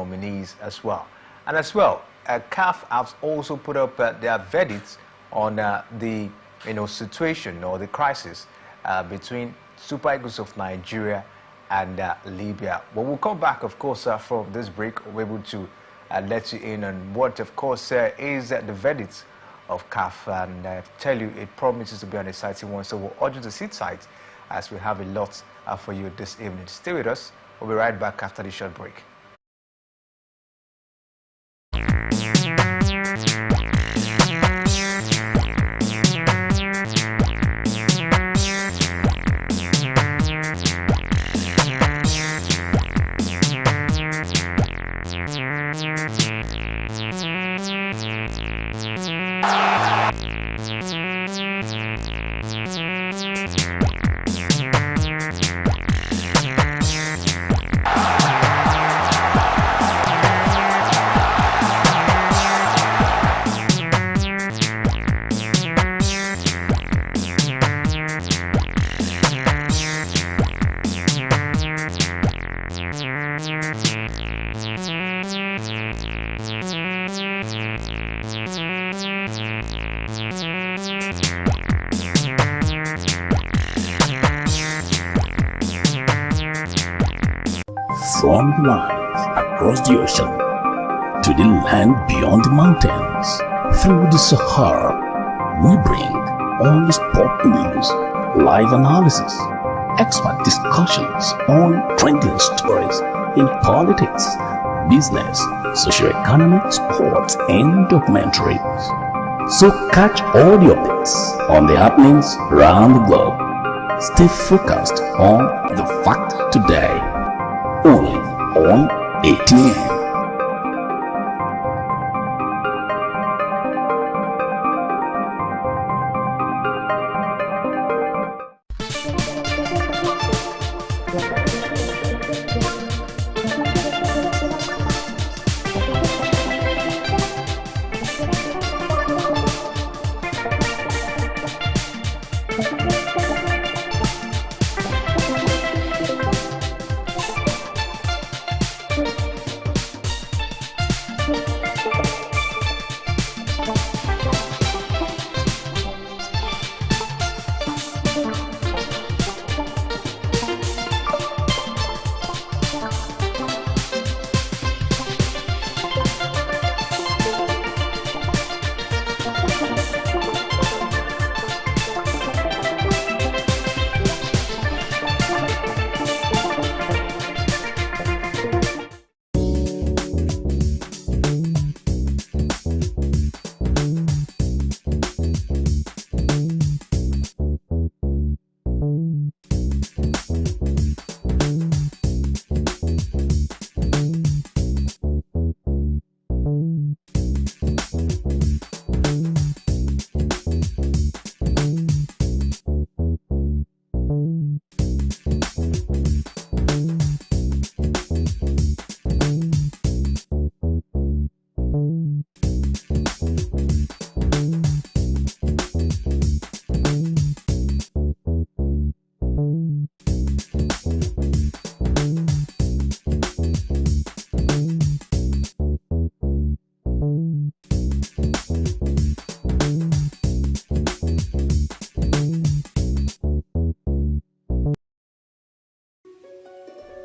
nominees as well. And as well, CAF has also put up their verdicts on the situation or the crisis between Super Eagles of Nigeria and Libya. But we'll come back, of course, from this break. We're able to let you in on what, of course, is the verdict of CAF, and tell you it promises to be an exciting one. So we'll urge you to sit tight as we have a lot for you this evening. Stay with us. We'll be right back after the short break. From the lines across the ocean to the land beyond the mountains, through the Sahara, we bring all the sport news, live analysis, expert discussions on trending stories in politics, business, socio-economic, sports, and documentaries. So catch all the updates on the happenings around the globe. Stay focused on the fact today, only on ATN.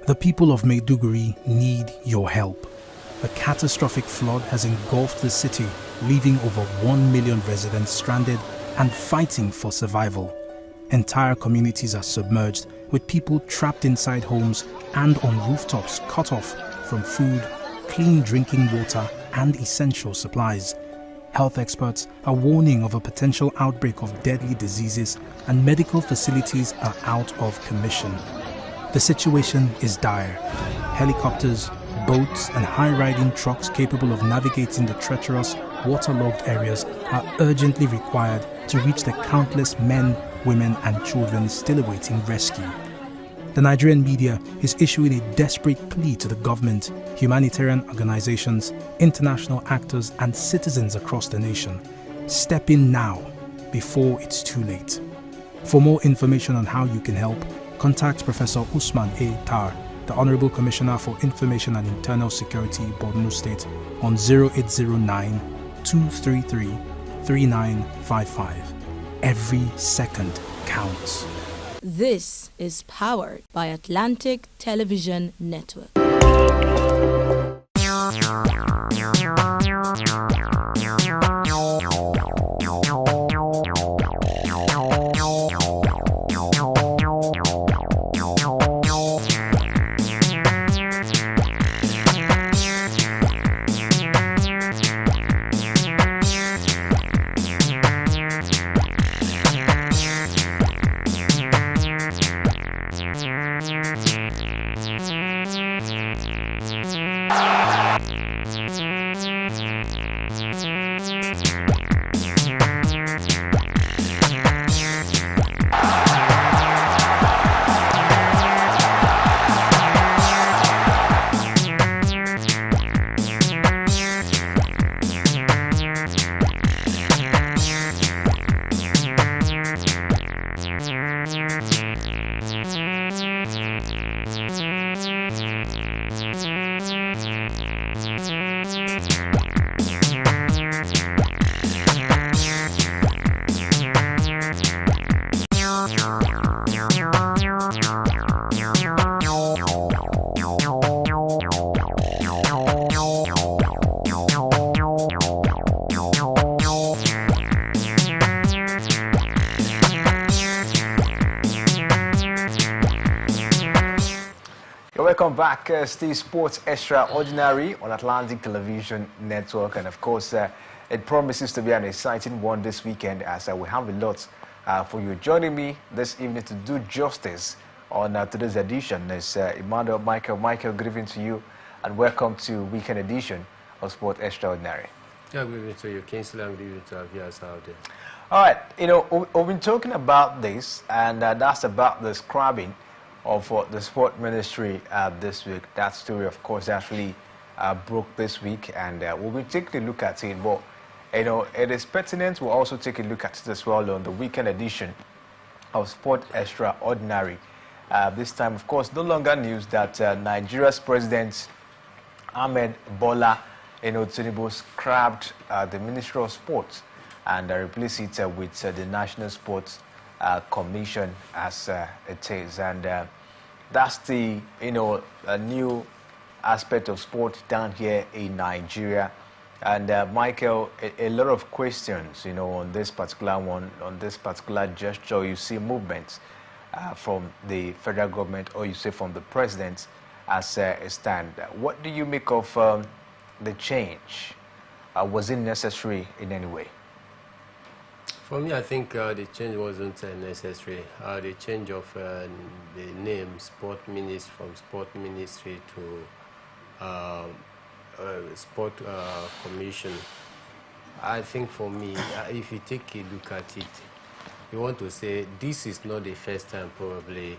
The people of Maiduguri need your help. A catastrophic flood has engulfed the city, leaving over 1 million residents stranded and fighting for survival. Entire communities are submerged, with people trapped inside homes and on rooftops cut off from food, clean drinking water and essential supplies. Health experts are warning of a potential outbreak of deadly diseases, and medical facilities are out of commission. The situation is dire. Helicopters, boats and high-riding trucks capable of navigating the treacherous, waterlogged areas are urgently required to reach the countless men, women and children still awaiting rescue. The Nigerian media is issuing a desperate plea to the government, humanitarian organizations, international actors and citizens across the nation. Step in now, before it's too late. For more information on how you can help, contact Professor Usman A. Tar, the Honorable Commissioner for Information and Internal Security, Borno State, on 0809 233 3955. Every second counts. This is powered by Atlantic Television Network. Welcome back, Steve Sports Extraordinary on Atlantic Television Network, and of course it promises to be an exciting one this weekend, as we have a lot for you. Joining me this evening to do justice on today's edition is Emmanuel Michael. Michael, good evening to you and welcome to weekend edition of Sport Extraordinary. Yeah, good evening to you, Kingsley, and good evening to our viewers out there. All right, you know, we've been talking about this, and that's about the scrubbing of the sport ministry this week. That story, of course, actually broke this week, and we'll be taking a look at it. But you know, it is pertinent. We'll also take a look at it as well on the weekend edition of Sport Extraordinary. This time, of course, no longer news that Nigeria's President Ahmed Bola Tinubu scrapped the Ministry of Sports and replaced it with the National Sports Commission, as it is, and that's the a new aspect of sport down here in Nigeria. And Michael, a lot of questions on this particular one, on this particular gesture. You see movements from the federal government, or you say from the president as a stand. What do you make of the change? Was it necessary in any way? For me, I think the change wasn't necessary. The change of the name from Sport Ministry to Sport Commission, I think for me, if you take a look at it, you want to say this is not the first time probably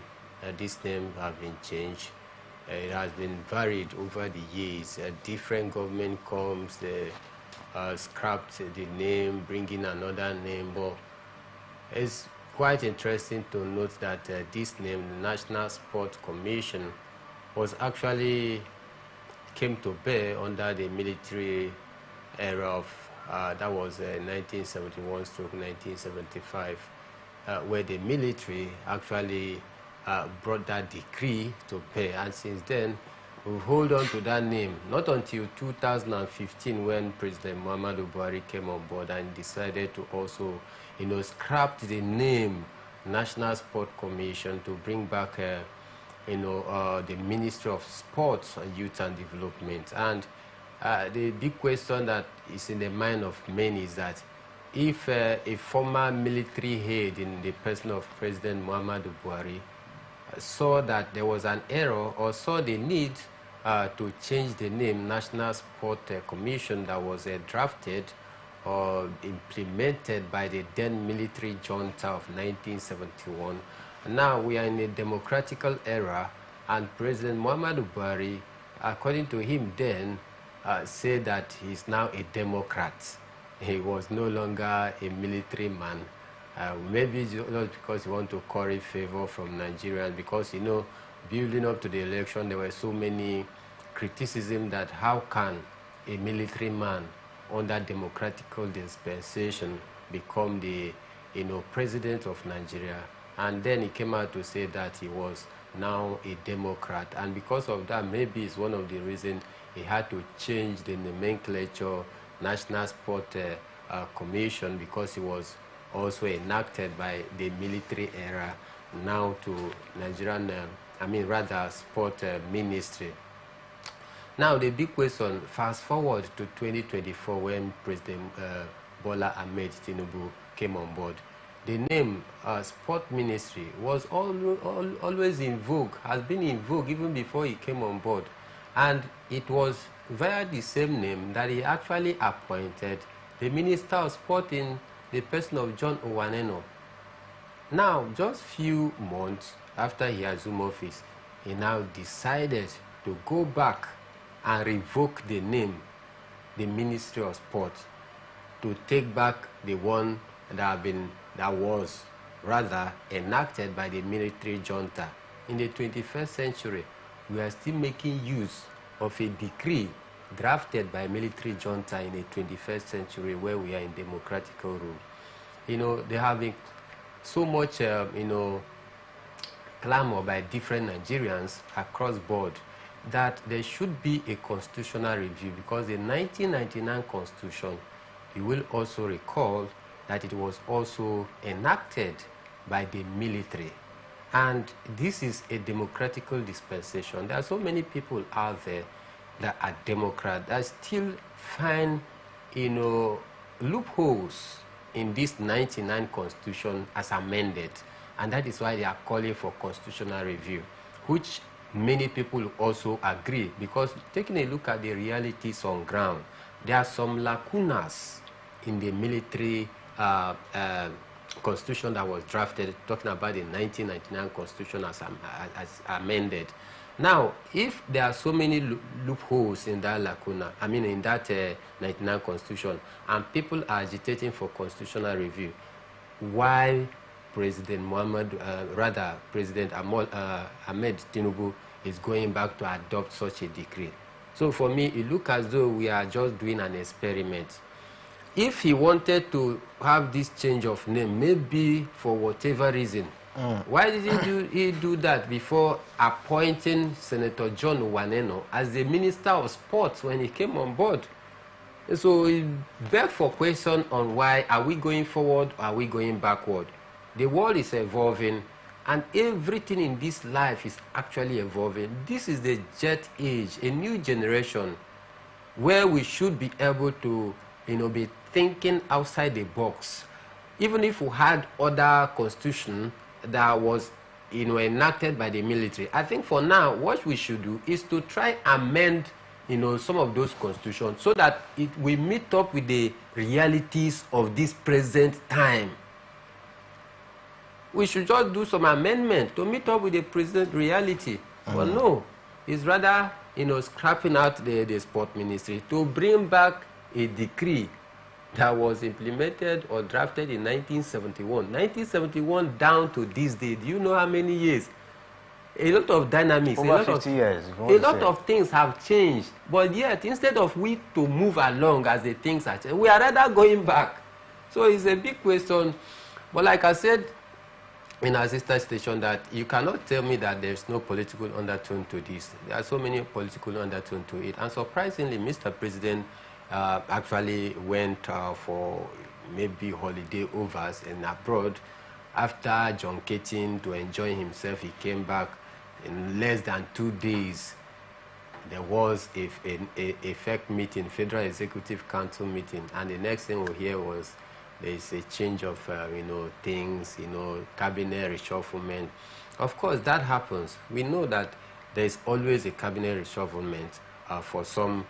this name have been changed. It has been varied over the years. A different government comes, they scrapped the name, bring in another name, but it's quite interesting to note that this name, the National Sports Commission, was actually came to bear under the military era of, that was 1971 to 1975, where the military actually brought that decree to bear, and since then we hold on to that name, not until 2015 when President Muhammadu Buhari came on board and decided to also, scrap the name National Sport Commission to bring back, the Ministry of Sports and Youth and Development. And the big question that is in the mind of many is that if a former military head in the person of President Muhammadu Buhari saw that there was an error or saw the need to change the name National Sport Commission that was drafted or implemented by the then military junta of 1971. Now we are in a democratical era, and President Muhammadu Buhari, according to him then, said that he's now a Democrat. He was no longer a military man. Maybe just because he want to curry favor from Nigerians, because building up to the election, there were so many criticism that how can a military man under democratical dispensation become the president of Nigeria. And then he came out to say that he was now a Democrat, and because of that, maybe it's one of the reasons he had to change the nomenclature National Sport Commission, because he was also enacted by the military era now to Nigerian, Sport Ministry. Now the big question, fast forward to 2024 when President Bola Ahmed Tinubu came on board. The name Sport Ministry was always in vogue, has been in vogue even before he came on board. And it was via the same name that he actually appointed the Minister of Sport in the person of John Owaneno. Now, just few months after he assumed office, he now decided to go back and revoke the name, the Ministry of Sport, to take back the one that was rather enacted by the military junta. In the 21st century, we are still making use of a decree drafted by military junta in the 21st century where we are in democratical rule. There have been so much, clamor by different Nigerians across board that there should be a constitutional review, because the 1999 constitution, you will also recall that it was also enacted by the military. And this is a democratical dispensation. There are so many people out there that are Democrat that still find, loopholes in this 99 constitution as amended. And that is why they are calling for constitutional review, which many people also agree, because taking a look at the realities on ground, there are some lacunas in the military constitution that was drafted, talking about the 1999 constitution as amended. Now, if there are so many loopholes in that lacuna, in that 99 constitution, and people are agitating for constitutional review, why President Ahmed Tinubu is going back to adopt such a decree? So for me, it looks as though we are just doing an experiment. If he wanted to have this change of name, maybe for whatever reason, why did he do that before appointing Senator John Owaneno as the Minister of Sports when he came on board? So it begs for question on why are we going forward or are we going backward? The world is evolving, and everything in this life is actually evolving. This is the jet age, a new generation, where we should be able to be thinking outside the box. Even if we had other constitution that was enacted by the military, I think for now what we should do is to try amend some of those constitutions so that it will meet up with the realities of this present time. We should just do some amendment to meet up with the present reality. But no, it's rather scrapping out the sport ministry to bring back a decree that was implemented or drafted in 1971. 1971 down to this day. Do you know how many years? A lot of dynamics. Over 50 years. A lot of things have changed. But yet, instead of we to move along as the things are changing, we are rather going back. So it's a big question. But like I said in our sister station, that you cannot tell me that there's no political undertone to this. There are so many political undertone to it. And surprisingly, Mr. President actually went for maybe holiday overs and abroad. After junketing to enjoy himself, he came back. In less than 2 days, there was a FEC meeting, Federal Executive Council meeting, and the next thing we hear was there is a change of things, cabinet reshufflement. Of course, that happens. We know that there is always a cabinet reshufflement for some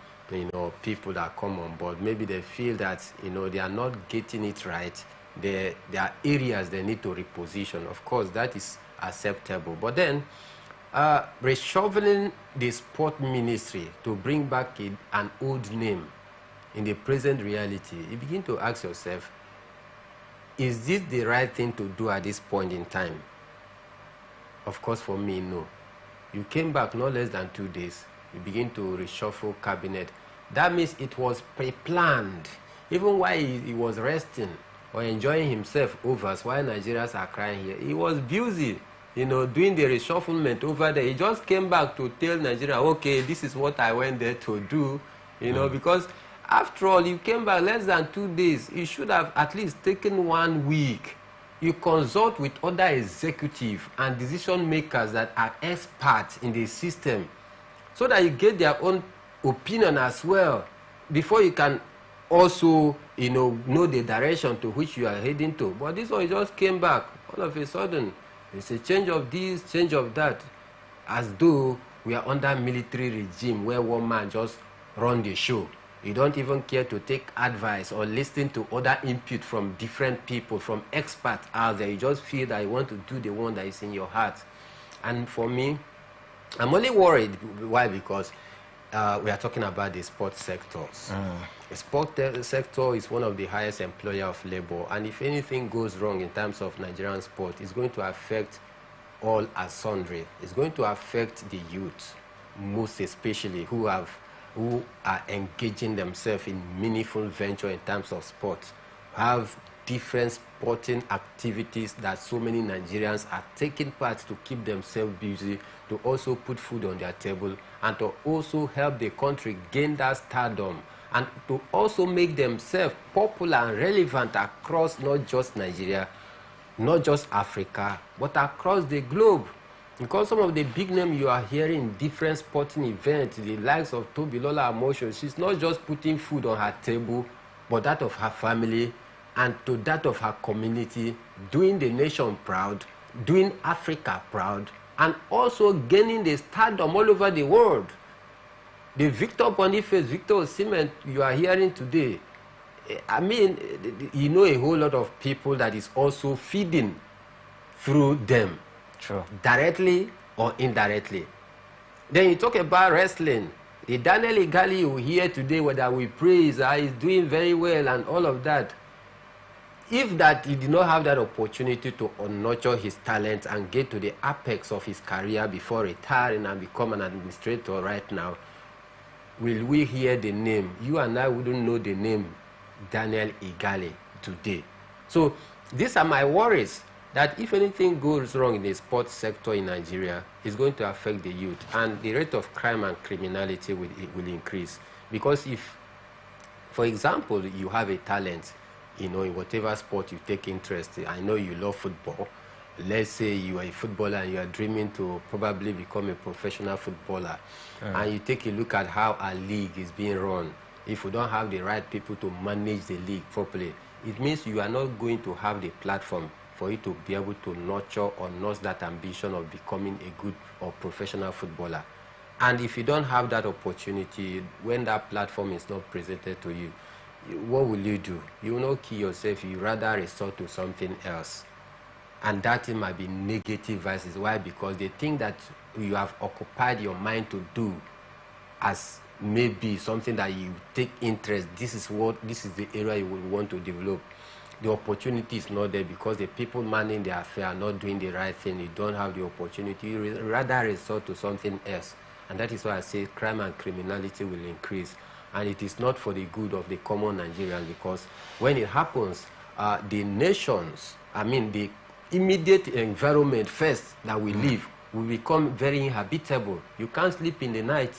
people that come on board. Maybe they feel that they are not getting it right. There are areas they need to reposition. Of course, that is acceptable. But then reshuffling the sport ministry to bring back an old name in the present reality, you begin to ask yourself, is this the right thing to do at this point in time? Of course, for me, no. You came back no less than 2 days. You begin to reshuffle cabinet. That means it was pre-planned. Even while he was resting or enjoying himself over, while Nigerians are crying here, he was busy, you know, doing the reshufflement over there. He just came back to tell Nigeria, okay, this is what I went there to do, you know, because after all, you came back less than 2 days. You should have at least taken 1 week. You consult with other executives and decision makers that are experts in the system so that you get their own opinion as well before you can also, you know the direction to which you are heading to. But this one just came back all of a sudden. It's a change of this, change of that, as though we are under military regime where one man just run the show. You don't even care to take advice or listen to other input from different people, from experts out there. You just feel that you want to do the one that is in your heart. And for me, I'm only worried. Why? Because we are talking about the sports sectors. The sports sector is one of the highest employer of labor. And if anything goes wrong in terms of Nigerian sport, it's going to affect all as sundry. It's going to affect the youth, most especially, who are engaging themselves in meaningful venture in terms of sports, have different sporting activities that so many Nigerians are taking part to keep themselves busy, to also put food on their table, and to also help the country gain that stardom, and to also make themselves popular and relevant across not just Nigeria, not just Africa, but across the globe. Because some of the big names you are hearing in different sporting events, the likes of Tobilola Amosun, she's not just putting food on her table, but that of her family and to that of her community, doing the nation proud, doing Africa proud, and also gaining the stardom all over the world. The Victor Boniface, Victor Osimhen you are hearing today, I mean, you know a whole lot of people that is also feeding through them. True. Directly or indirectly. Then you talk about wrestling. The Daniel Igali you hear today, whether we praise, is doing very well and all of that. If that he did not have that opportunity to nurture his talent and get to the apex of his career before retiring and become an administrator right now, will we hear the name? You and I wouldn't know the name Daniel Igali today. So these are my worries, that if anything goes wrong in the sports sector in Nigeria, it's going to affect the youth, and the rate of crime and criminality will increase. Because if, for example, you have a talent, you know, in whatever sport you take interest in, I know you love football. Let's say you are a footballer and you are dreaming to probably become a professional footballer, and you take a look at how a league is being run. If you don't have the right people to manage the league properly, it means you are not going to have the platform for you to be able to nurture or nurse that ambition of becoming a good or professional footballer. And if you don't have that opportunity, when that platform is not presented to you, what will you do? You will not kill yourself. You rather resort to something else. And that thing might be negative vices. Why? Because they think that you have occupied your mind to do as maybe something that you take interest. This is the area you will want to develop. The opportunity is not there because the people manning the affair are not doing the right thing. You don't have the opportunity. You rather resort to something else. And that is why I say crime and criminality will increase. And it is not for the good of the common Nigerians, because when it happens, the nations, I mean the immediate environment first that we live will become very inhabitable. You can't sleep in the night.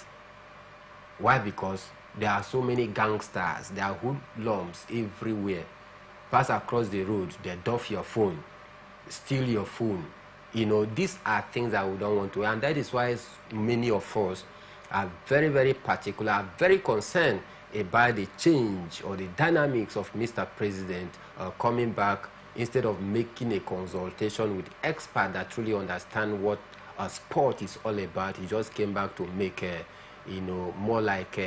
Why? Because there are so many gangsters, there are hoodlums everywhere. Pass across the road, they doff your phone, steal your phone. You know, these are things that we don't want to. And that is why many of us are very, very particular, are very concerned about the change or the dynamics of Mr. President coming back, instead of making a consultation with experts that truly understand what a sport is all about. He just came back to make more like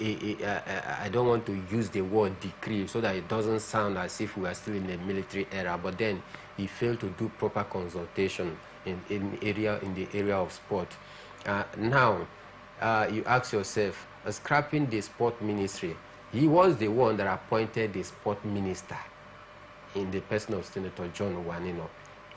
I don't want to use the word decree so that it doesn't sound as if we are still in the military era, but then he failed to do proper consultation in the area of sport. Now, you ask yourself, scrapping the sport ministry, he was the one that appointed the sport minister in the person of Senator John Wanino.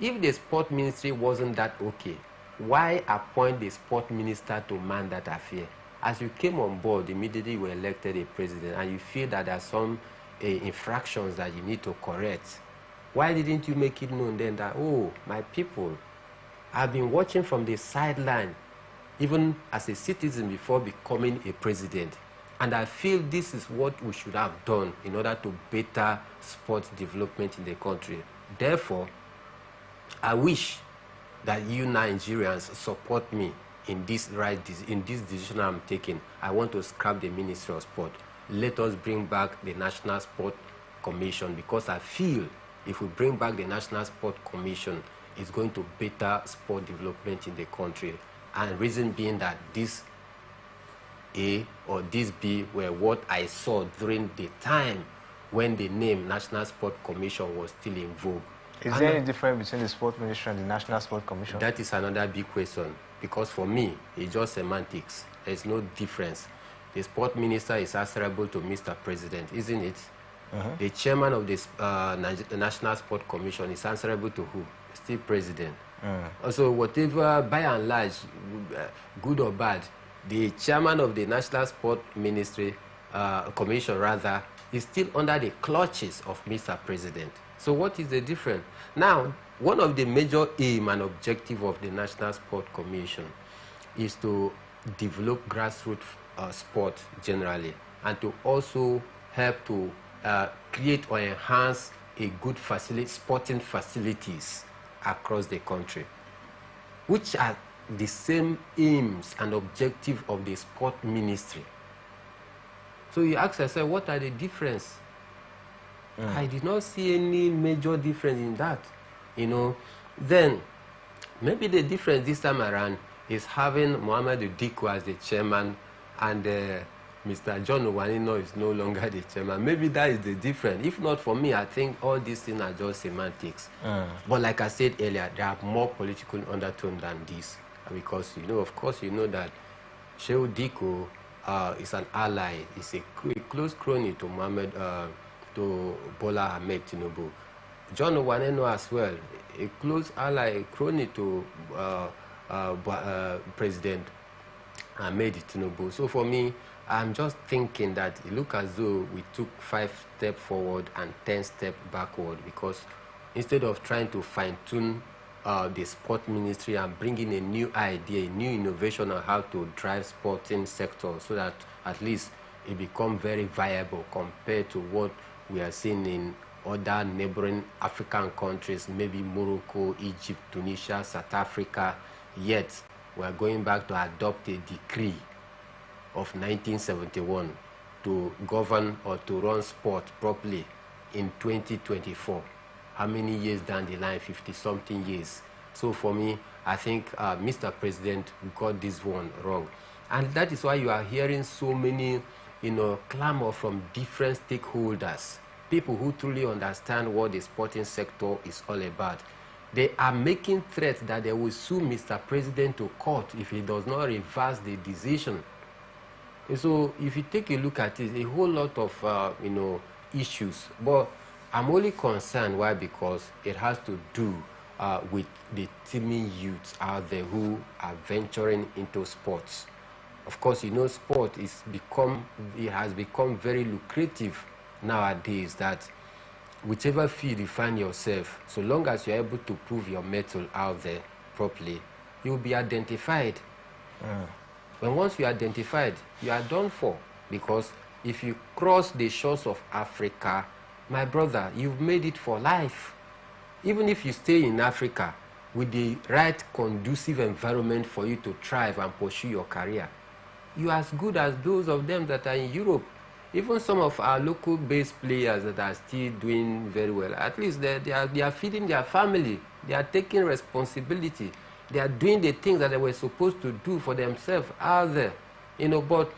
If the sport ministry wasn't that okay, why appoint the sport minister to man that affair? As you came on board, immediately you were elected a president, and you feel that there are some infractions that you need to correct. Why didn't you make it known then that, oh, my people, I've been watching from the sideline, even as a citizen before becoming a president, and I feel this is what we should have done in order to better sports development in the country. Therefore, I wish that you Nigerians support me in this decision I'm taking. I want to scrap the Ministry of Sport. Let us bring back the National Sport Commission, because I feel if we bring back the National Sport Commission, it's going to better sport development in the country. And reason being that this A or this B were what I saw during the time when the name National Sport Commission was still in vogue. Is there any difference between the Sport Ministry and the National Sport Commission? That is another big question, because for me, it's just semantics. There's no difference. The Sport Minister is answerable to Mr. President, isn't it? The chairman of the National Sport Commission is answerable to who? Still President. Also, whatever, by and large, good or bad, the chairman of the National Sport Ministry Commission, rather, is still under the clutches of Mr. President. So what is the difference? Now, one of the major aim and objective of the National Sport Commission is to develop grassroots sport generally, and to also help to create or enhance a good sporting facilities across the country, which are the same aims and objective of the sport ministry. So you ask yourself, what are the difference? I did not see any major difference in that, you know. Then maybe the difference this time around is having Mohammed Diko as the chairman, and Mr. John Owanino is no longer the chairman. Maybe that is the difference. If not, for me, I think all these things are just semantics. But like I said earlier, there are more political undertone than this, because, you know, of course, you know that Shehu Diko is an ally, is a close crony to to Bola Ahmed Tinubu. John Owaneno as well, a close ally, a crony to President Ahmed Tinubu. So for me, I'm just thinking that it looks as though we took 5 steps forward and 10 steps backward, because instead of trying to fine-tune the sport ministry and bringing a new idea, a new innovation on how to drive sporting sector, so that at least it become very viable compared to what we are seeing in other neighboring African countries, maybe Morocco, Egypt, Tunisia, South Africa. Yet we are going back to adopt a decree of 1971 to govern or to run sport properly in 2024. How many years down the line? 50-something years. So for me, I think Mr. President got this one wrong. And that is why you are hearing so many, you know, clamor from different stakeholders, people who truly understand what the sporting sector is all about. They are making threats that they will sue Mr. President to court if he does not reverse the decision. And so if you take a look at it, a whole lot of, you know, issues. But I'm only concerned, why? Because it has to do with the teeming youths out there who are venturing into sports. Of course, you know, sport has become very lucrative nowadays, that whichever field you find yourself, so long as you're able to prove your mettle out there properly, you'll be identified. When once you're identified, you are done for. Because if you cross the shores of Africa, my brother, you've made it for life. Even if you stay in Africa with the right conducive environment for you to thrive and pursue your career, you are as good as those of them that are in Europe. Even some of our local based players that are still doing very well, at least they are feeding their family, they are taking responsibility, they are doing the things that they were supposed to do for themselves out there. You know, but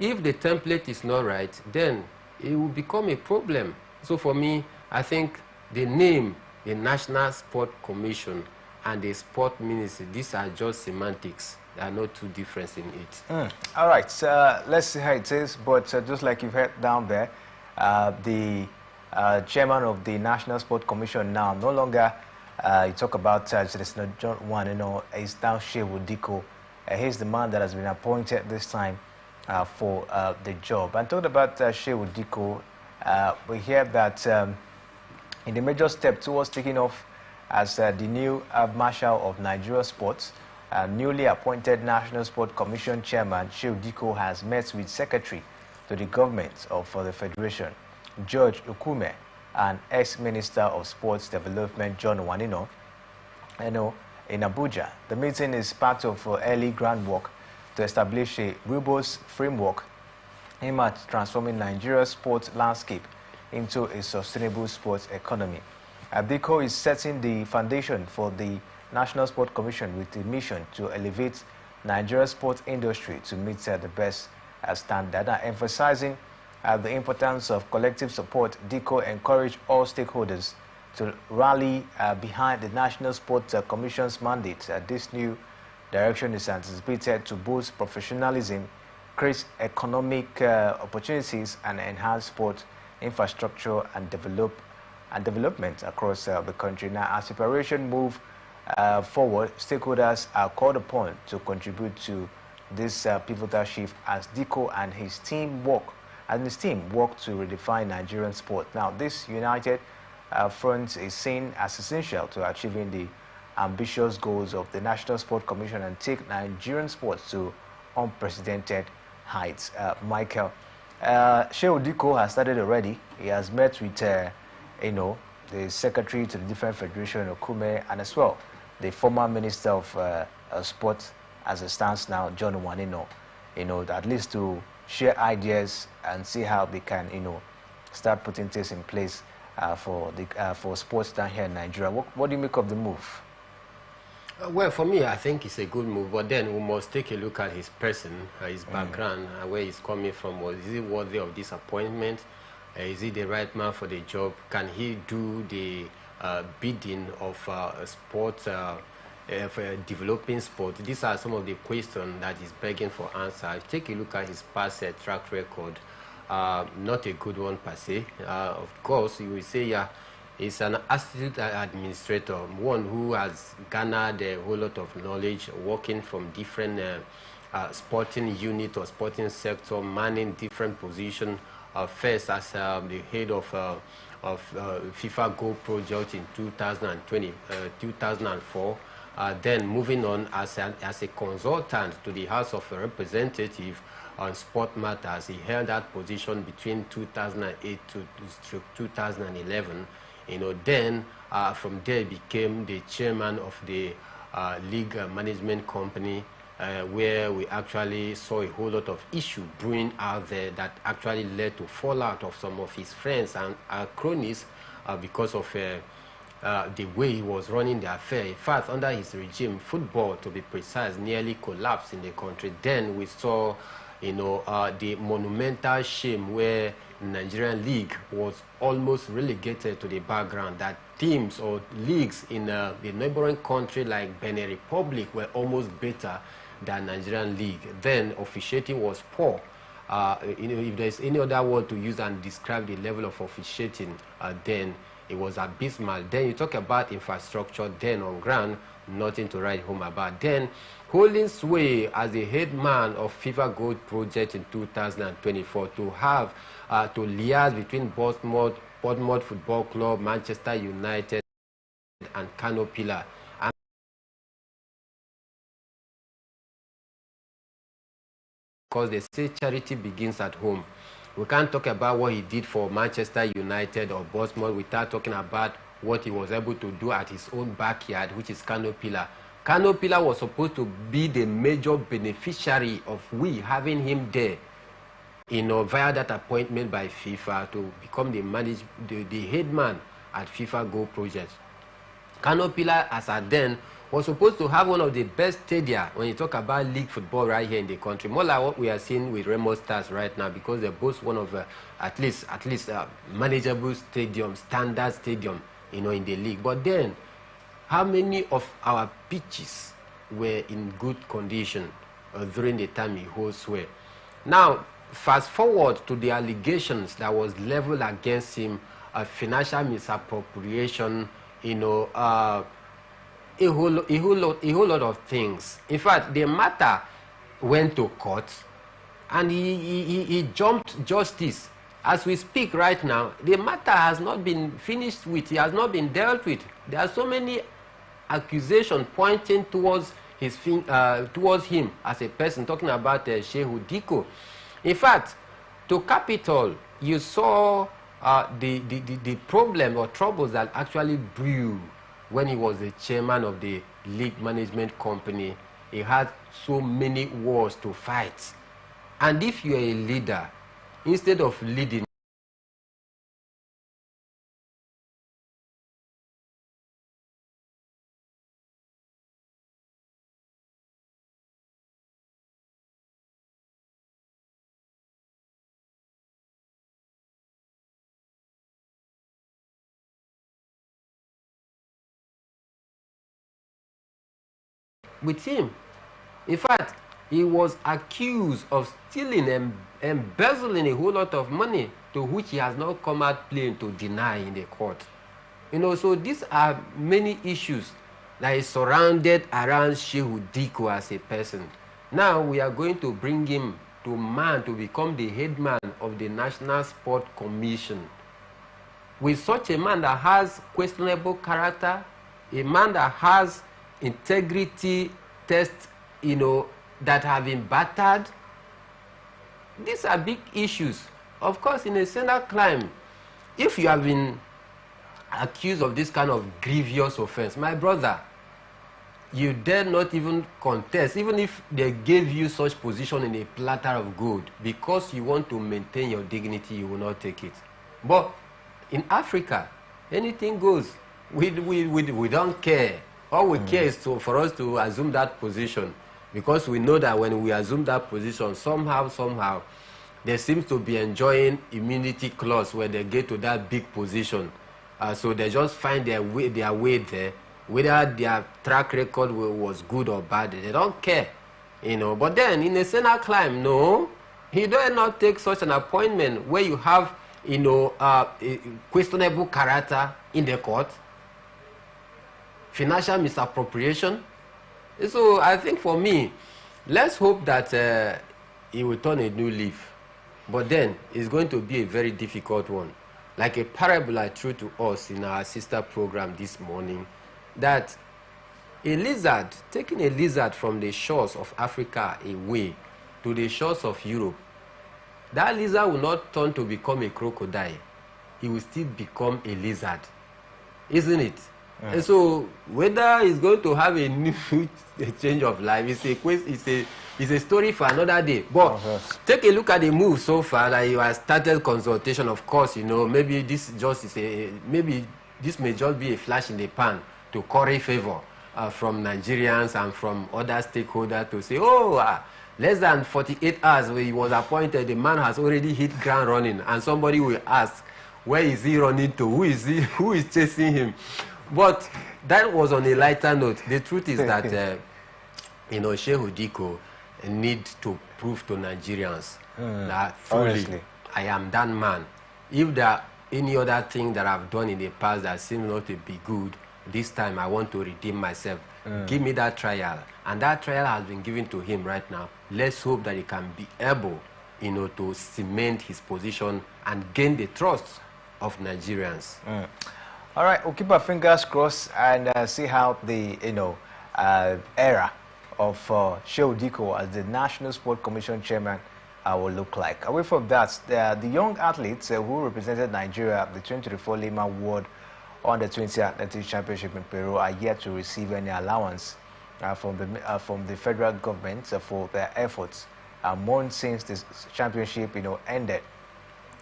if the template is not right, then it will become a problem. So for me, I think the name, the National Sport Commission and the Sport Ministry, these are just semantics. There are no two differences in it. All right, let's see how it is. But just like you've heard down there, the chairman of the National Sport Commission now no longer You talk about it's not John one, it's now Shehu Diko. He's the man that has been appointed this time for the job. And talking about Shehu Diko, we hear that in the major step towards taking off as the new Marshal of Nigeria Sports, newly appointed National Sport Commission Chairman Shehu Diko has met with Secretary to the government of the Federation, George Ukume, and ex-Minister of Sports Development John Wanino, in Abuja. The meeting is part of early groundwork to establish a robust framework aimed at transforming Nigeria's sports landscape into a sustainable sports economy. Diko is setting the foundation for the National Sport Commission with a mission to elevate Nigeria's sports industry to meet the best standard. Emphasizing the importance of collective support, Diko encouraged all stakeholders to rally behind the National Sports Commission's mandate. This new direction is anticipated to boost professionalism, create economic opportunities, and enhance sport infrastructure and development across the country. Now, as preparation move forward, stakeholders are called upon to contribute to this pivotal shift as Diko and his team work to redefine Nigerian sport. Now, this united front is seen as essential to achieving the ambitious goals of the National Sport Commission and take Nigerian sports to unprecedented heights. Michael, Shehu Diko has started already. He has met with, the secretary to the different federation, Okume, and as well the former minister of sport, as it stands now, John Wanino. At least to share ideas and see how they can, start putting things in place for sports down here in Nigeria. What do you make of the move? Well, for me, I think it's a good move, but then we must take a look at his person, his background, where he's coming from. Is he worthy of this appointment? Is he the right man for the job? Can he do the bidding of sport, for developing sport? These are some of the questions that he's begging for answer. Take a look at his past track record. Not a good one per se. Of course, you will say, yeah, he's an astute administrator, one who has garnered a whole lot of knowledge, working from different sporting unit or sporting sector, manning different positions. First as the head of FIFA Go project in 2004. Then moving on as a consultant to the House of Representatives on sport matters. He held that position between 2008 to 2011. Then from there became the chairman of the league management company, where we actually saw a whole lot of issue brewing out there that actually led to fallout of some of his friends and cronies because of the way he was running the affair. In fact, under his regime, football, to be precise, nearly collapsed in the country. Then we saw, the monumental shame where the Nigerian league was almost relegated to the background, that teams or leagues in the neighboring country like Benin Republic were almost better than Nigerian league. Then officiating was poor. If there's any other word to use and describe the level of officiating, then it was abysmal. Then you talk about infrastructure, then on ground, nothing to write home about. Then holding sway as the head man of FIFA Gold project in 2024 to have to liaise between Bournemouth Football Club, Manchester United, and Kano Pillar. Because they say charity begins at home. We can't talk about what he did for Manchester United or Bournemouth without talking about what he was able to do at his own backyard, which is Kano Pillar. Kano Pillar was supposed to be the major beneficiary of we having him there, via that appointment by FIFA to become the head man at FIFA Go project. Kano Pillar, as at then, was supposed to have one of the best stadia when you talk about league football right here in the country, more like what we are seeing with Remo Stars right now, because they boast one of at least manageable stadium, standard stadium, in the league. But then, how many of our pitches were in good condition during the time he holds sway? Now, fast forward to the allegations that was leveled against him, financial misappropriation, you know, a whole lot of things. In fact, the matter went to court, and he jumped justice. As we speak right now, the matter has not been finished with. It has not been dealt with. There are so many accusations pointing towards towards him as a person, talking about Shehu Diko. In fact, to cap it all, you saw the problem or troubles that actually brewed when he was the chairman of the league management company. He had so many wars to fight. And if you're a leader, instead of leading, with him. In fact, he was accused of stealing and embezzling a whole lot of money, to which he has not come out plain to deny in the court. You know, so these are many issues that is surrounded around Shehu Diko as a person. Now we are going to bring him to become the head man of the National Sport Commission. With such a man that has questionable character, a man that has integrity tests, you know, that have been battered, these are big issues. Of course, in a Senate climb, if you have been accused of this kind of grievous offense, my brother, you dare not even contest, even if they gave you such position in a platter of gold, because you want to maintain your dignity, you will not take it. But in Africa, anything goes. We don't care. All we care is for us to assume that position, because we know that when we assume that position, somehow, they seem to be enjoying immunity clause when they get to that big position. So they just find their way there, whether their track record was good or bad. They don't care, you know. But then in a Senate climb, no, he does not take such an appointment where you have, you know, a questionable character in the court, financial misappropriation. So I think for me, let's hope that he will turn a new leaf. But then it's going to be a very difficult one. Like a parable I threw to us in our sister program this morning, that a lizard, taking a lizard from the shores of Africa away to the shores of Europe, that lizard will not turn to become a crocodile. It will still become a lizard, isn't it? And so whether it's going to have a new change of life, it's a story for another day. But take a look at the move so far. That you have started consultation. Of course, you know, maybe this may just be a flash in the pan to curry favor from Nigerians and from other stakeholders to say, less than 48 hours when he was appointed, the man has already hit ground running, and somebody will ask, where is he running to? Who is chasing him? But that was on a lighter note. The truth is that, you know, Shehu Diko need to prove to Nigerians that fully, honestly, I am that man. If there are any other thing that I've done in the past that seems not to be good, this time I want to redeem myself. Give me that trial. And that trial has been given to him right now. Let's hope that he can be able, you know, to cement his position and gain the trust of Nigerians. All right, we'll keep our fingers crossed and see how the, you know, era of Shehu Diko as the National Sport Commission chairman will look like. Away from that, the young athletes who represented Nigeria at the 2024 Lima World Under-20 Athletics Championship in Peru are yet to receive any allowance from the federal government for their efforts months since this championship, you know, ended.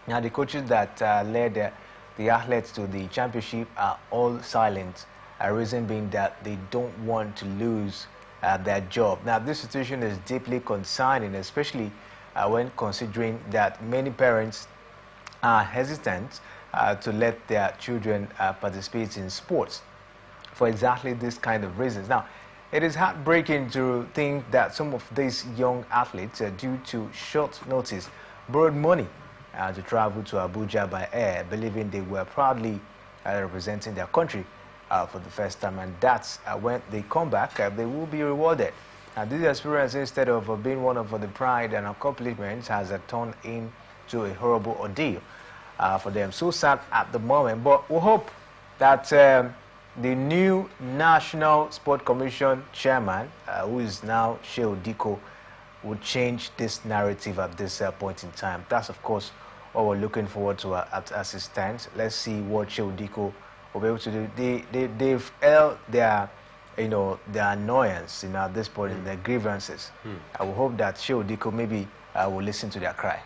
Now, the coaches that led the athletes to the championship are all silent, reason being that they don't want to lose their job. Now, this situation is deeply concerning, especially when considering that many parents are hesitant to let their children participate in sports for exactly this kind of reasons. Now, it is heartbreaking to think that some of these young athletes, due to short notice, borrowed money to travel to Abuja by air, believing they were proudly representing their country for the first time, and that's when they come back, they will be rewarded. And this experience, instead of being one of the pride and accomplishments, has turned into a horrible ordeal for them. So sad at the moment, but we hope that the new National Sport Commission chairman, who is now Shehu Diko, would change this narrative at this point in time. That's, of course, what we're looking forward to as it stands. Let's see what Shehu Diko will be able to do. They've held their, their annoyance, at this point, in their grievances. I will hope that Shehu Diko maybe will listen to their cry.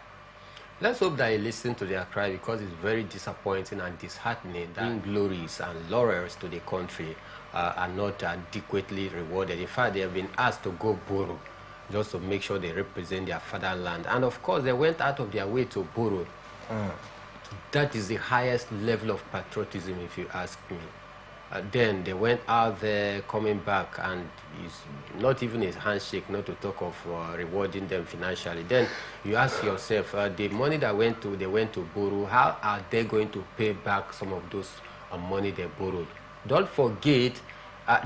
Let's hope that he listens to their cry, because it's very disappointing and disheartening that glories and laurels to the country are not adequately rewarded. In fact, they have been asked to go borrow just to make sure they represent their fatherland. And of course, they went out of their way to borrow. That is the highest level of patriotism, if you ask me. Then they went out there, coming back, and it's not even a handshake, not to talk of rewarding them financially. Then you ask yourself, the money that they went to borrow, how are they going to pay back some of those money they borrowed? Don't forget,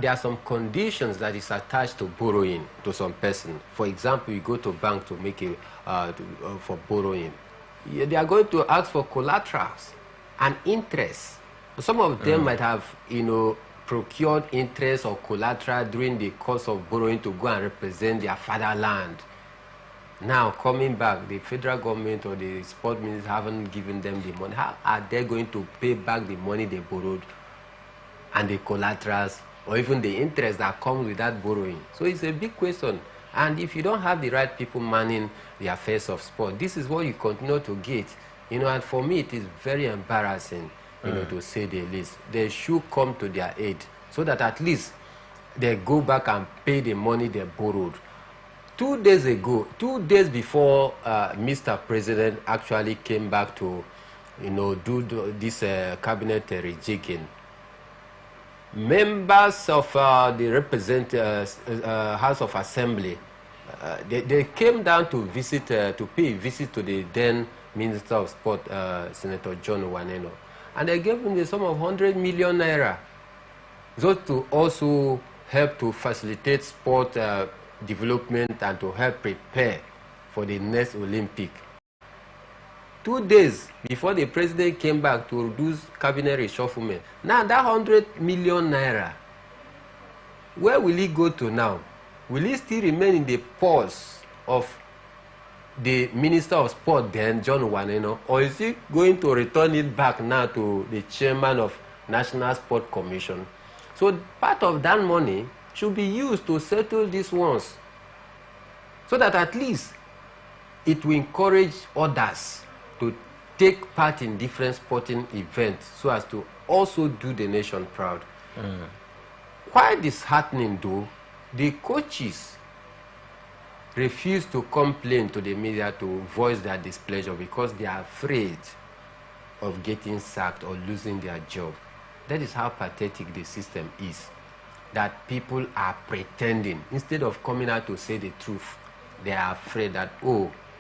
there are some conditions that is attached to borrowing to some person. For example, you go to bank to make for borrowing. They are going to ask for collaterals and interest. Some of them might have, procured interest or collateral during the course of borrowing to go and represent their fatherland. Now, coming back, the federal government or the sport ministers haven't given them the money. How are they going to pay back the money they borrowed and the collaterals, or even the interest that comes with that borrowing? So it's a big question. And if you don't have the right people manning the affairs of sport, this is what you continue to get. And for me, it is very embarrassing. To say the least. They should come to their aid so that at least they go back and pay the money they borrowed. 2 days ago, 2 days before Mr. President actually came back to, do this cabinet rejigging, members of the House of Assembly, they came down to visit, to pay a visit to the then Minister of Sport, Senator John Waneno. And they gave him the sum of 100 million naira, just to also help to facilitate sport development and to help prepare for the next Olympic. 2 days before the president came back to reduce cabinet reshufflement. Now that 100 million naira, where will he go to now? Will he still remain in the purse of the Minister of Sport then, John Waneno, or is he going to return it back now to the chairman of National Sport Commission? So part of that money should be used to settle these ones, so that at least it will encourage others to take part in different sporting events, so as to also do the nation proud. Quite disheartening though, the coaches refuse to complain to the media to voice their displeasure because they are afraid of getting sacked or losing their job. That is how pathetic the system is, that people are pretending. Instead of coming out to say the truth, they are afraid that,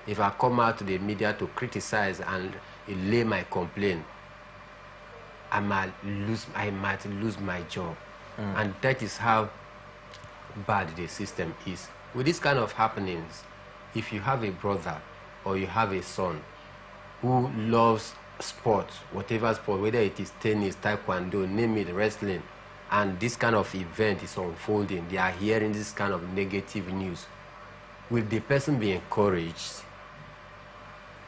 if I come out to the media to criticize and lay my complaint, I might lose my job. And that is how bad the system is. With this kind of happenings, if you have a brother or you have a son who loves sports, whatever sport, whether it is tennis, taekwondo, name it, wrestling, and this kind of event is unfolding, they are hearing this kind of negative news, will the person be encouraged?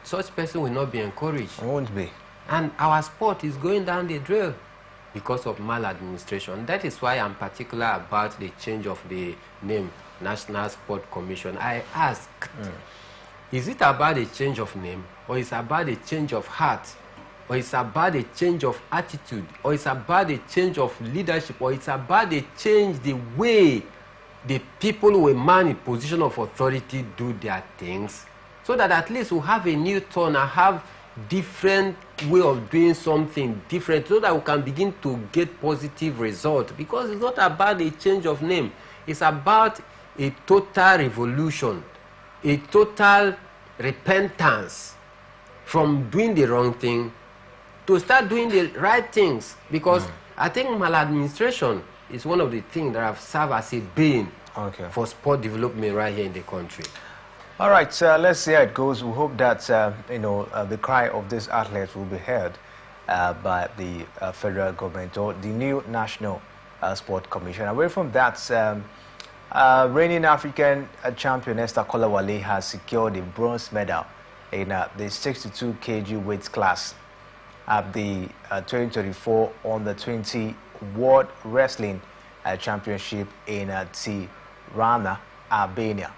Such person will not be encouraged. Won't be. And our sport is going down the drain because of maladministration. That is why I'm particular about the change of the name National Sport Commission. I ask, is it about a change of name, or is it about a change of heart, or it's about a change of attitude, or it's about a change of leadership, or it's about a change the way the people who are man in position of authority do their things, so that at least we have a new turn and have different way of doing something different, so that we can begin to get positive results. Because it's not about a change of name, it's about a total revolution, a total repentance from doing the wrong thing to start doing the right things, because I think maladministration is one of the things that have served as a bane for sport development right here in the country. All right, let's see how it goes. We hope that the cry of these athletes will be heard by the federal government or the new National Sport Commission. Away from that, reigning African champion Esther Kolawale has secured a bronze medal in the 62 kg weight class at the 2024 Under-20 World Wrestling Championship in Tirana, Albania.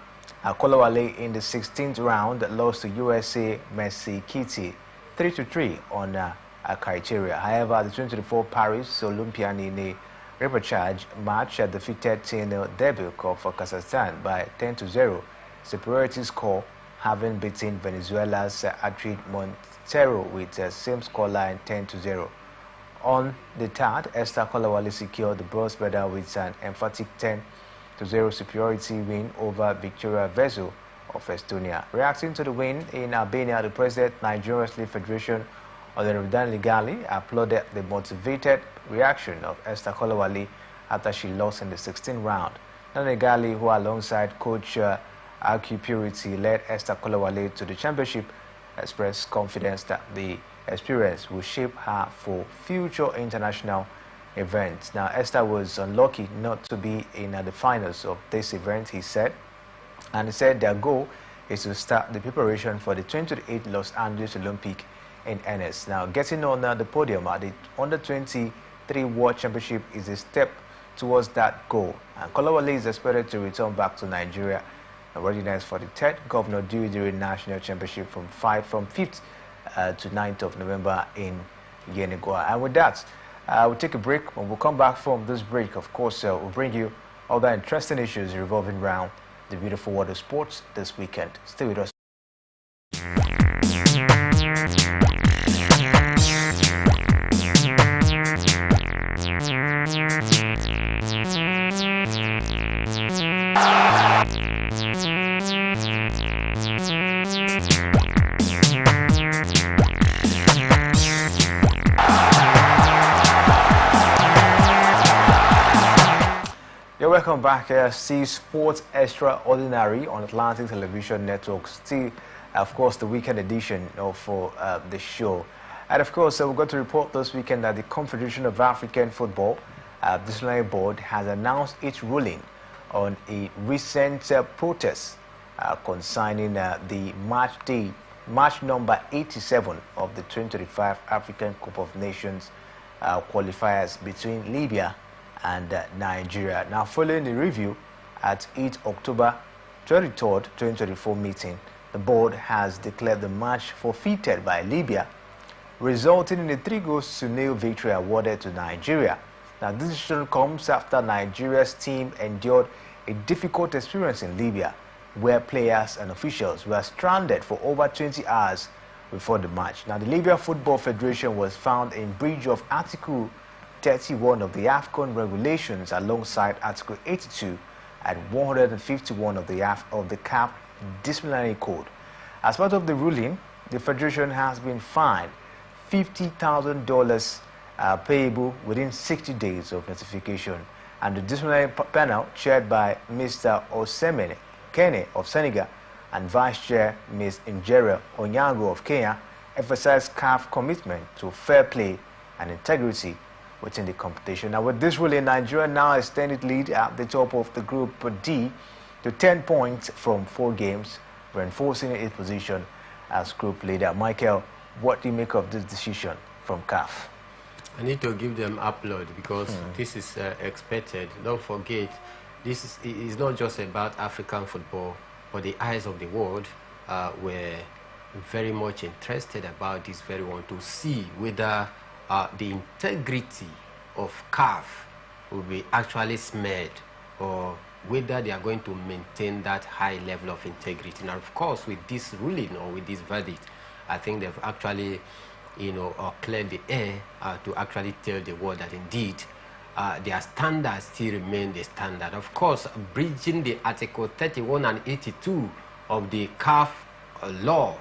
Kolawale in the 16th round lost to USA Mercy Kitty 3-3 on criteria. However, the 2024 Paris Olympian in a repechage match defeated Tino Debuk of Kazakhstan by 10-0 superiority score, having beaten Venezuela's Atrid Montero with the same scoreline 10-0. On the third, Esther Kolawale secured the bronze medal with an emphatic 10-0 superiority win over Victoria Vezo of Estonia. Reacting to the win in Albania, the President of Nigerian Wrestling Federation, Honorable Dan Ligali, applauded the motivated reaction of Esther Kolawale after she lost in the 16th round. Dan Ligali, who alongside coach Aki Purity led Esther Kolawale to the championship, expressed confidence that the experience will shape her for future international events. Now, Esther was unlucky not to be in the finals of this event, he said, and he said their goal is to start the preparation for the 2028 Los Angeles Olympic in earnest. Now, getting on the podium at the Under-23 World Championship is a step towards that goal, and Kolawale is expected to return back to Nigeria and readiness for the third Governor Dewey National Championship from 5th to 9th of November in Yenagoa. And with that, we'll take a break. When we'll come back from this break, of course, we'll bring you other interesting issues revolving around the beautiful world of sports this weekend. Stay with us. You're welcome back. See Sports Extraordinary on Atlantic Television Network. Still, of course, the weekend edition of the show. And of course, we're going to report this weekend that the Confederation of African Football Disciplinary Board has announced its ruling on a recent protest concerning the match number 87 of the 2025 African Cup of Nations qualifiers between Libya and Nigeria. Now, following the review at its October 23rd, 2024 meeting, the board has declared the match forfeited by Libya, resulting in a 3-0 victory awarded to Nigeria. Now, this decision comes after Nigeria's team endured a difficult experience in Libya, where players and officials were stranded for over 20 hours before the match. Now, the Libya Football Federation was found in breach of Article 31 of the AFCON regulations alongside Article 82 and 151 of the CAF disciplinary code. As part of the ruling, the Federation has been fined $50,000 payable within 60 days of notification, and the disciplinary panel chaired by Mr. Osemene Kene of Senegal and Vice Chair Ms. Njere Onyango of Kenya emphasized CAF commitment to fair play and integrity within the competition. Now, with this ruling, Nigeria now extended lead at the top of the Group D to 10 points from 4 games, reinforcing its position as group leader. Michael, what do you make of this decision from CAF? I need to give them applaud because this is expected. Don't forget, this is not just about African football, but the eyes of the world were very much interested about this very one, to see whether the integrity of CAF will be actually smeared, or whether they are going to maintain that high level of integrity. Now, of course, with this ruling or with this verdict, I think they've actually, cleared the air to actually tell the world that indeed their standards still remain the standard. Of course, breaching the Article 31 and 82 of the CAF laws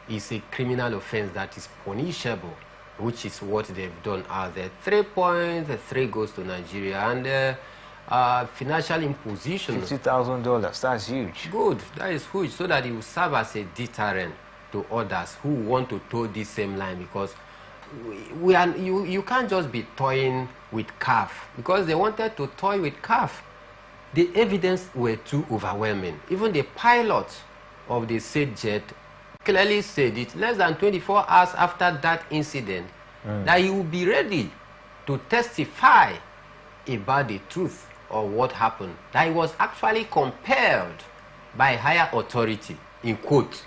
is a criminal offense that is punishable which is what they've done out there. 3 points, 3 goes to Nigeria, and financial imposition. $50,000, that's huge. Good, that is huge, so that it will serve as a deterrent to others who want to toe this same line, because you can't just be toying with CAF, because they wanted to toy with CAF. The evidence were too overwhelming. Even the pilot of the said jet clearly said it less than 24 hours after that incident that he would be ready to testify about the truth of what happened, that he was actually compelled by higher authority, in quote,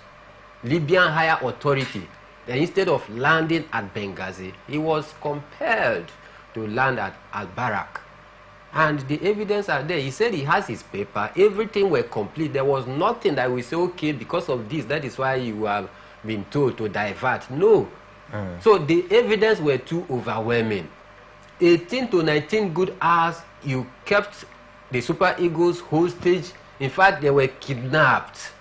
Libyan higher authority, that instead of landing at Benghazi, he was compelled to land at Al-Barak. And the evidence are there. He said he has his paper, everything were complete. There was nothing that we say, okay, because of this, that is why you have been told to divert. No. So the evidence were too overwhelming. 18 to 19 good hours, you kept the Super Eagles hostage. In fact, they were kidnapped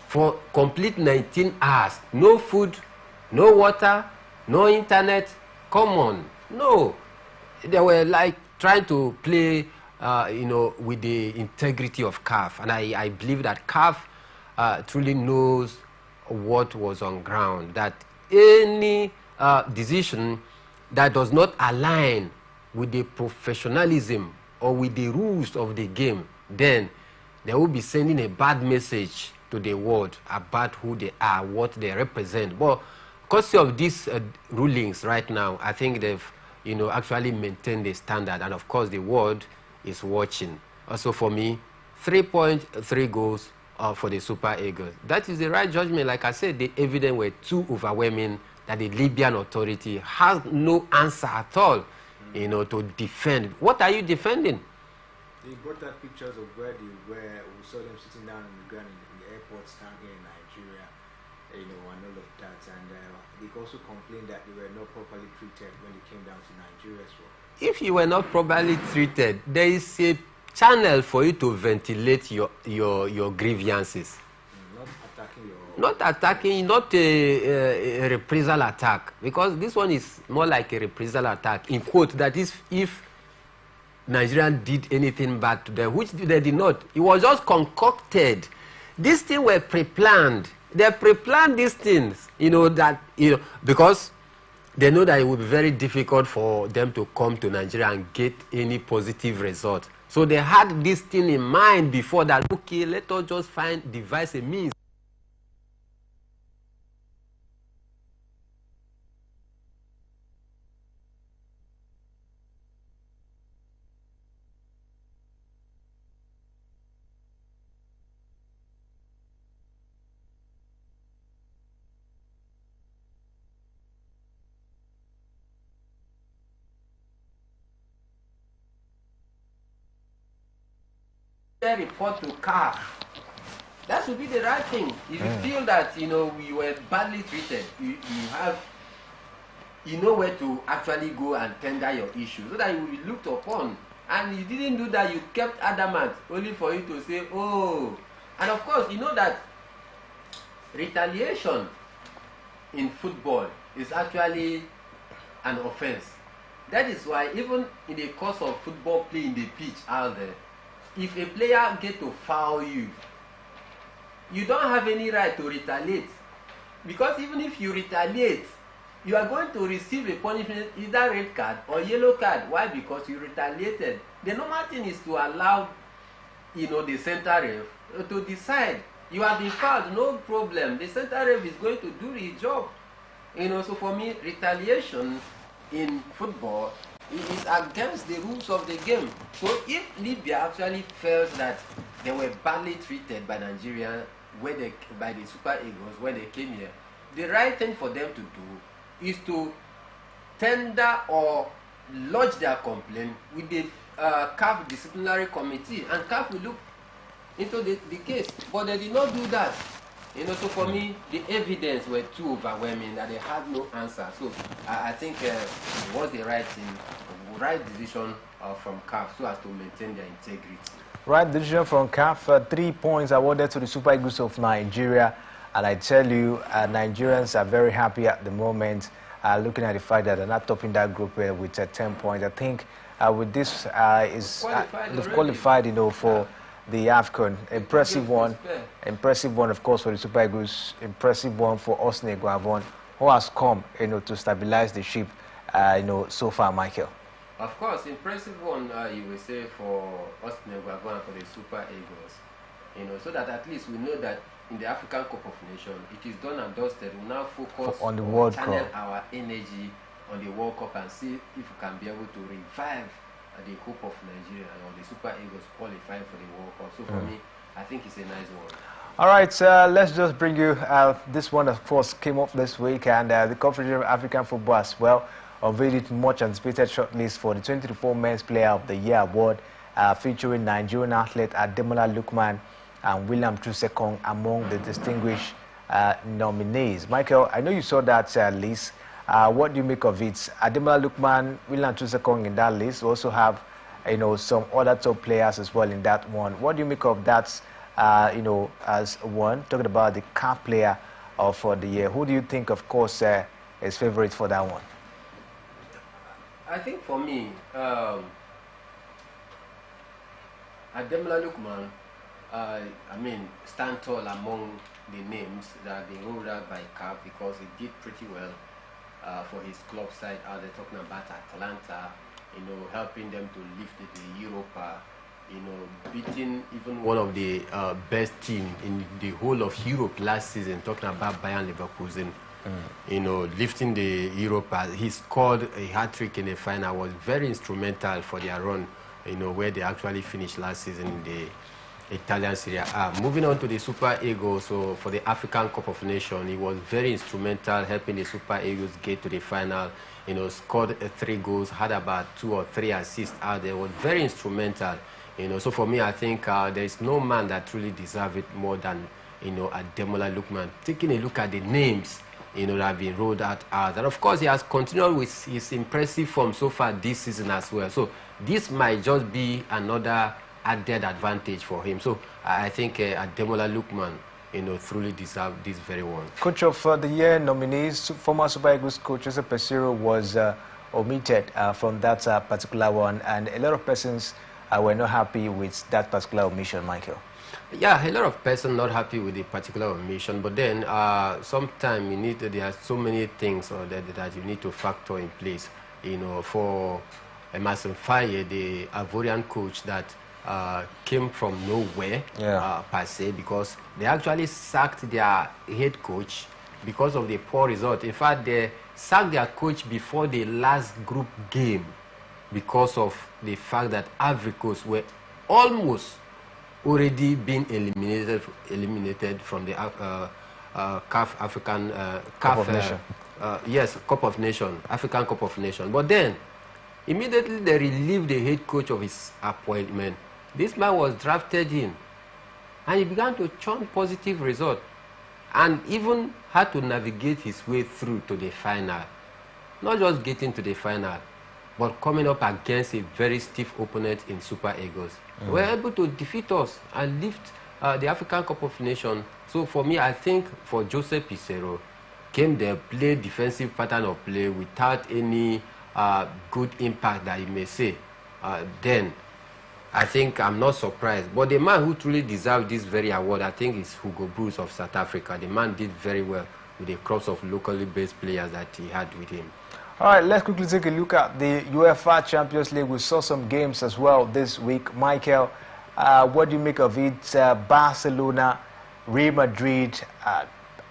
for complete 19 hours. No food, no water, no internet. Come on. No. They were like trying to play, with the integrity of CAF. And I believe that CAF truly knows what was on ground, that any decision that does not align with the professionalism or with the rules of the game, then they will be sending a bad message to the world about who they are, what they represent. But because of these rulings right now, I think they've actually maintained the standard, and of course the world is watching. Also for me, 3.3 goals for the Super Eagles. That is the right judgment. Like I said, the evidence were too overwhelming that the Libyan authority has no answer at all, to defend. What are you defending? They brought up pictures of where they were. We saw them sitting down on the ground in the airports down here in Nigeria, and all of that. And they also complained that they were not properly treated when they came down to Nigeria as well. If you were not properly treated, there is a channel for you to ventilate your grievances. Not a reprisal attack, because this one is more like a reprisal attack, in quote, that is if Nigeria did anything bad to them, which they did not. It was just concocted. These things were pre-planned. They pre-planned these things, because they know that it would be very difficult for them to come to Nigeria and get any positive result. So they had this thing in mind before that, okay, let us just devise a means. Report to CAF. That should be the right thing. If you feel that we were badly treated, you know where to actually go and tender your issue, so that you will be looked upon. And you didn't do that. You kept adamant, only for you to say, oh. And of course, you know that retaliation in football is actually an offense. That is why even in the course of football play in the pitch out there, if a player get to foul you, you don't have any right to retaliate. Because even if you retaliate, you are going to receive a punishment, either red card or yellow card. Why? Because you retaliated. The normal thing is to allow, the center ref to decide. You have been fouled, no problem. The center ref is going to do his job. So for me, retaliation in football is against the rules of the game. So if Libya actually felt that they were badly treated by Nigeria, by the Super Eagles when they came here, the right thing for them to do is to tender or lodge their complaint with the CAF disciplinary committee, and CAF will look into the case. But they did not do that. So for me, the evidence were too overwhelming that they had no answer. So I think it was the right thing, right decision from CAF, so as to maintain their integrity. Right decision from CAF. 3 points awarded to the Super Eagles of Nigeria. And I tell you, Nigerians are very happy at the moment. looking at the fact that they're not topping that group with 10 points. I think with this they've qualified, you know, for the AFCON. Impressive one, of course, for the Super Eagles. Impressive one for Osne Guavon, who has come, you know, to stabilize the ship, you know, so far, Michael. Of course, impressive one, you will say, for Osne Guavon for the Super Eagles. You know, so that at least we know that in the African Cup of Nations, it is done and dusted. We now focus on the World Cup, channel our energy on the World Cup and see if we can be able to revive the hope of Nigeria or the Super Eagles qualifying for the World Cup. So for me, I think it's a nice one. All right, let's just bring you this one, of course, came up this week, and the Confederation of African Football as well unveiled its much anticipated shortlist for the 2024 Men's Player of the Year award, featuring Nigerian athlete Ademola Lookman and William Trusekong among the distinguished nominees. Michael, I know you saw that list. What do you make of it? Ademola Lookman, William Trusekong in that list. We also have, you know, some other top players as well in that one. What do you make of that, you know, as one? Talking about the CAF player of the year. Who do you think, of course, is favorite for that one? I think for me, Ademola Lookman, I mean, stand tall among the names that have been rolled out by CAF because he did pretty well for his club side. They're talking about Atalanta, you know, helping them to lift the Europa, you know, beating even one of the best teams in the whole of Europe last season, talking about Bayern Leverkusen. You know, lifting the Europa. He scored a hat-trick in the final, was very instrumental for their run, you know, where they actually finished last season in the Italian Serie A. Moving on to the Super Eagles, so for the African Cup of Nations, he was very instrumental helping the Super Eagles get to the final. You know, scored 3 goals, had about 2 or 3 assists out there. Was very instrumental. You know, so for me, I think there is no man that truly deserves it more than, you know, Ademola Lookman. Taking a look at the names, you know, that have been rolled out, and of course he has continued with his impressive form so far this season as well. So this might just be another added advantage for him. So I think Ademola Lookman, you know, truly deserves this very one. Coach of the year nominees, former Super Eagles coach Joseph Pesiro was omitted from that particular one, and a lot of persons were not happy with that particular omission, Michael. Yeah, a lot of persons not happy with the particular omission, but then sometimes you need there are so many things that you need to factor in place. You know, for Emerson Faye, the Ivorian coach that came from nowhere, per se, because they actually sacked their head coach because of the poor result. In fact, they sacked their coach before the last group game because of the fact that Ivory Coast were almost already been eliminated from the CAF African Cup of Nation. Yes, Cup of Nation, African Cup of Nation. But then immediately they relieved the head coach of his appointment. This man was drafted in, and he began to churn positive results, and even had to navigate his way through to the final. Not just getting to the final, but coming up against a very stiff opponent in Super Eagles. They were able to defeat us and lift the African Cup of Nations. So for me, I think for Joseph Pesiro, came there, played defensive pattern of play without any good impact that you may say. Then I think I'm not surprised. But the man who truly deserved this very award, I think, is Hugo Bruce of South Africa. The man did very well with the crops of locally based players that he had with him. All right, let's quickly take a look at the UEFA Champions League. We saw some games as well this week. Michael, what do you make of it? Barcelona, Real Madrid,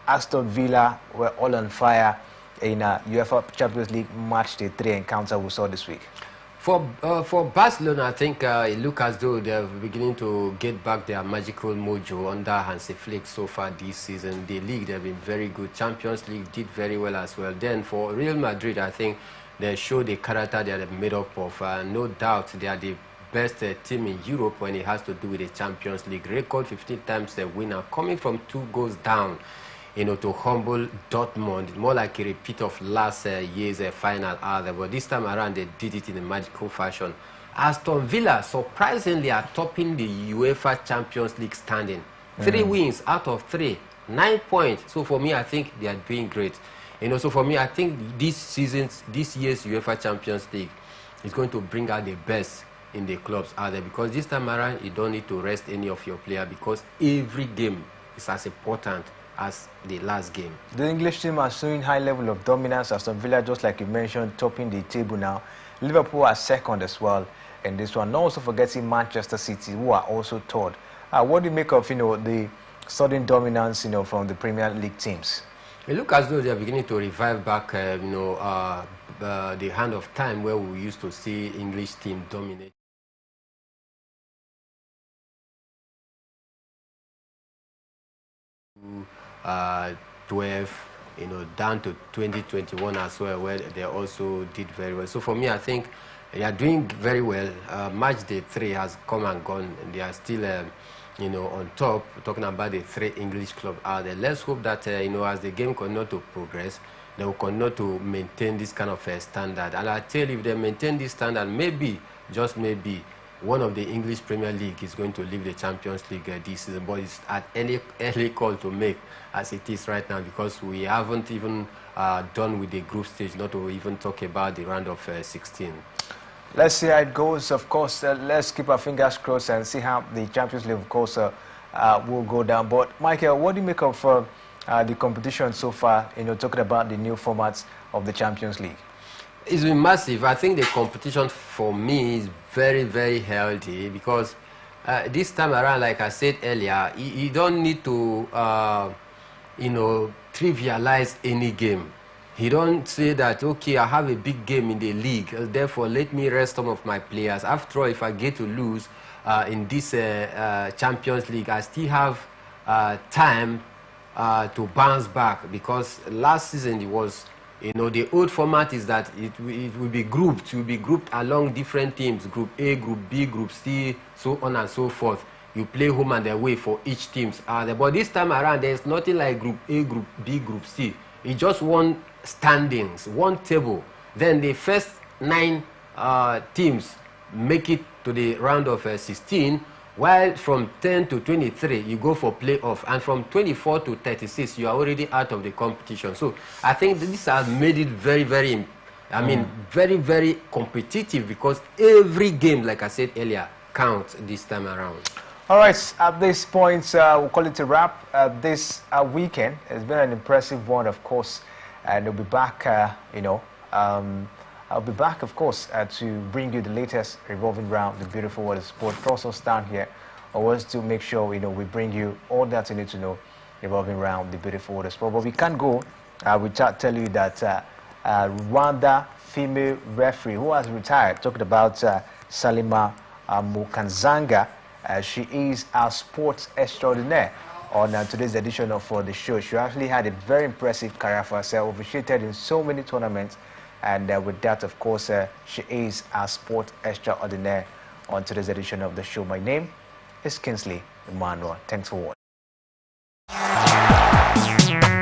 Aston Villa were all on fire in UEFA Champions League match day 3 encounter we saw this week. For Barcelona, I think it looks as though they're beginning to get back their magical mojo under Hansi Flick so far this season. The league, they've been very good. Champions League did very well as well. Then for Real Madrid, I think they show the character they are made up of. No doubt they are the best team in Europe when it has to do with the Champions League. Record 15 times a winner, coming from 2 goals down, you know, to humble Dortmund. More like a repeat of last year's final either, but this time around they did it in a magical fashion. Aston Villa surprisingly are topping the UEFA Champions League standing. 3 wins out of 3, 9 points. So for me, I think they are doing great. So for me, I think this year's UEFA Champions League is going to bring out the best in the clubs out there, because this time around you don't need to rest any of your players, because every game is as important as the last game. The English team are showing high level of dominance. Aston Villa, just like you mentioned, topping the table now. Liverpool are second as well in this one. Not also forgetting Manchester City, who are also third. What do you make of the sudden dominance from the Premier League teams? It looks as though they are beginning to revive back the hand of time where we used to see English team dominate. 12, down to 2021 as well, where they also did very well. So for me, I think they are doing very well. Match day 3 has come and gone, and they are still, on top. Talking about the 3 English clubs out there. Let's hope that, as the game continues to progress, they will continue to maintain this kind of standard. And I tell you, if they maintain this standard, maybe, just maybe, one of the English Premier League is going to leave the Champions League this season, but it's at any early call to make as it is right now, because we haven't even done with the group stage, not to even talk about the round of 16. Let's see how it goes. Of course, let's keep our fingers crossed and see how the Champions League, of course, will go down. But Michael, what do you make of the competition so far? Talking about the new formats of the Champions League. It's been massive. I think the competition for me is very, very healthy, because this time around, like I said earlier, you don't need to, trivialize any game. You don't say that, okay, I have a big game in the league, therefore let me rest some of my players. After all, if I get to lose in this Champions League, I still have time to bounce back, because last season it was, the old format is that it will be grouped. It will be grouped along different teams, Group A, Group B, Group C, so on and so forth. You play home and away for each teams. But this time around, there's nothing like Group A, Group B, Group C. It's just one standings, one table. Then the first 9 teams make it to the round of 16, while from 10 to 23, you go for playoff. And from 24 to 36, you are already out of the competition. So I think this has made it very, very, very, very competitive, because every game, like I said earlier, counts this time around. All right, at this point, we'll call it a wrap. This weekend has been an impressive one, of course, and we'll be back, I'll be back, of course, to bring you the latest revolving round the beautiful world of sport. Also stand here, always to make sure we bring you all that you need to know revolving around the beautiful world of sport. But we can't go without telling you that Rwanda female referee who has retired, talking about Salima Mukanzanga, she is our sports extraordinaire on today's edition of the show. She actually had a very impressive career for herself, officiated in so many tournaments. And with that, of course, she is our sport extraordinaire on today's edition of the show. My name is Kingsley Emmanuel. Thanks for watching.